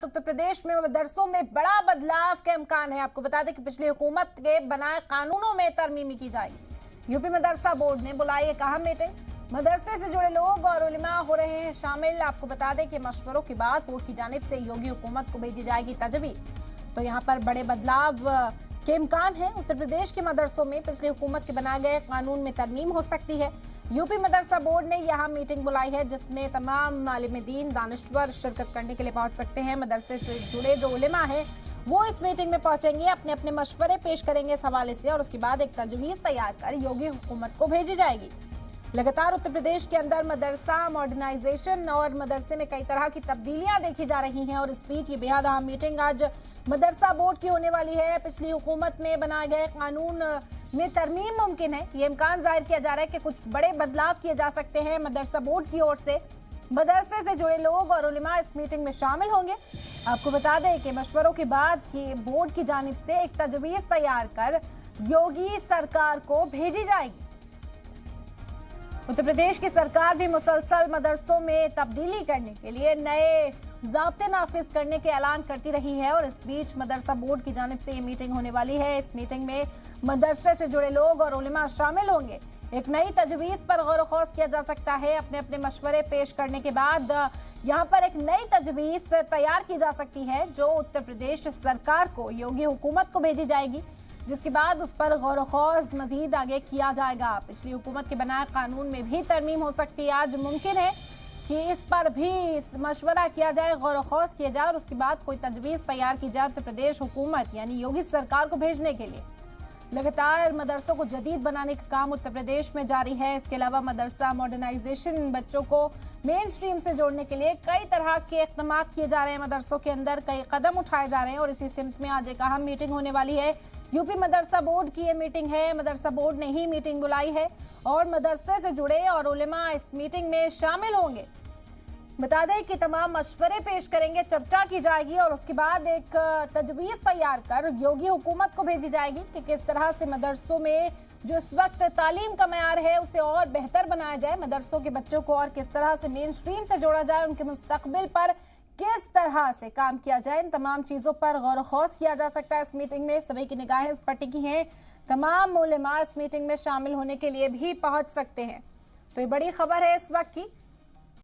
उत्तर प्रदेश में मदरसों में बड़ा बदलाव के इम्कान है। आपको बता दें कि पिछली हुकूमत के बनाए कानूनों में तरमीमी की जाएगी। यूपी मदरसा बोर्ड ने बुलाई एक अहम मीटिंग। मदरसे से जुड़े लोग और उलमा हो रहे हैं शामिल। आपको बता दें कि मशवरों के बाद बोर्ड की जानिब से योगी हुकूमत को भेजी जाएगी तजवीज। तो यहाँ पर बड़े बदलाव के इम्कान है। उत्तर प्रदेश के मदरसों में पिछली हुकूमत के बनाए गए कानून में तरमीम हो सकती है। यूपी मदरसा बोर्ड ने यहाँ मीटिंग बुलाई है जिसमें तमाम आलिम दीन दानिश्वर शिरकत करने के लिए पहुंच सकते हैं। मदरसे से जुड़े जो उलेमा हैं वो इस मीटिंग में पहुंचेंगे, अपने अपने मशवरे पेश करेंगे इस हवाले से और उसके बाद एक तजवीज तैयार कर योगी हुकूमत को भेजी जाएगी। लगातार उत्तर प्रदेश के अंदर मदरसा मॉडर्नाइजेशन और मदरसे में कई तरह की तब्दीलियां देखी जा रही हैं और इस बीच ये बेहद अहम मीटिंग आज मदरसा बोर्ड की होने वाली है। पिछली हुकूमत में बनाए गए कानून में तरमीम मुमकिन है। ये इम्कान जाहिर किया जा रहा है कि कुछ बड़े बदलाव किए जा सकते हैं मदरसा बोर्ड की ओर से। मदरसे से जुड़े लोग और उलेमा इस मीटिंग में शामिल होंगे। आपको बता दें कि मशवरों के बाद की बोर्ड की जानिब से एक तजवीज तैयार कर योगी सरकार को भेजी जाएगी। उत्तर प्रदेश की सरकार भी मुसलसल मदरसों में तब्दीली करने के लिए नए ज़ाब्ते नाफिज करने के ऐलान करती रही है और इस बीच मदरसा बोर्ड की जानिब से ये मीटिंग होने वाली है। इस मीटिंग में मदरसे से जुड़े लोग और उलेमा शामिल होंगे। एक नई तजवीज़ पर गौर खौज किया जा सकता है। अपने अपने मशवरे पेश करने के बाद यहाँ पर एक नई तजवीज़ तैयार की जा सकती है जो उत्तर प्रदेश सरकार को योगी हुकूमत को भेजी जाएगी, जिसके बाद उस पर गौर खौज मजीद आगे किया जाएगा। पिछली हुकूमत के बनाए कानून में भी तरमीम हो सकती है। आज मुमकिन है कि इस पर भी मशवरा किया जाए, गौर खौज किया जाए और उसके बाद कोई तजवीज़ तैयार की जाए उत्तर प्रदेश हुकूमत यानी योगी सरकार को भेजने के लिए। लगातार मदरसों को जदीद बनाने का काम उत्तर प्रदेश में जारी है। इसके अलावा मदरसा मॉडर्नाइजेशन बच्चों को मेन स्ट्रीम से जोड़ने के लिए कई तरह के इक़दाम किए जा रहे हैं। मदरसों के अंदर कई कदम उठाए जा रहे हैं और इसी सिमत में आज एक अहम मीटिंग होने वाली है। यूपी मदरसा बोर्ड की ये मीटिंग है। मदरसा बोर्ड ने ही मीटिंग बुलाई है और मदरसे से जुड़े और उलेमा इस मीटिंग में शामिल होंगे। बता दें कि तमाम मशवरे पेश करेंगे, चर्चा की जाएगी और उसके बाद एक तजवीज़ तैयार कर योगी हुकूमत को भेजी जाएगी कि किस तरह से मदरसों में जो इस वक्त तालीम का मयार है उसे और बेहतर बनाया जाए। मदरसों के बच्चों को और किस तरह से मेन स्ट्रीम से जोड़ा जाए, उनके मुस्तकबिल पर किस तरह से काम किया जाए, इन तमाम चीज़ों पर गौर खौज किया जा सकता है। इस मीटिंग में सभी की निगाहें इस पर टिकी हैं। तमाम उलेमा इस मीटिंग में शामिल होने के लिए भी पहुंच सकते हैं। तो ये बड़ी खबर है इस वक्त की।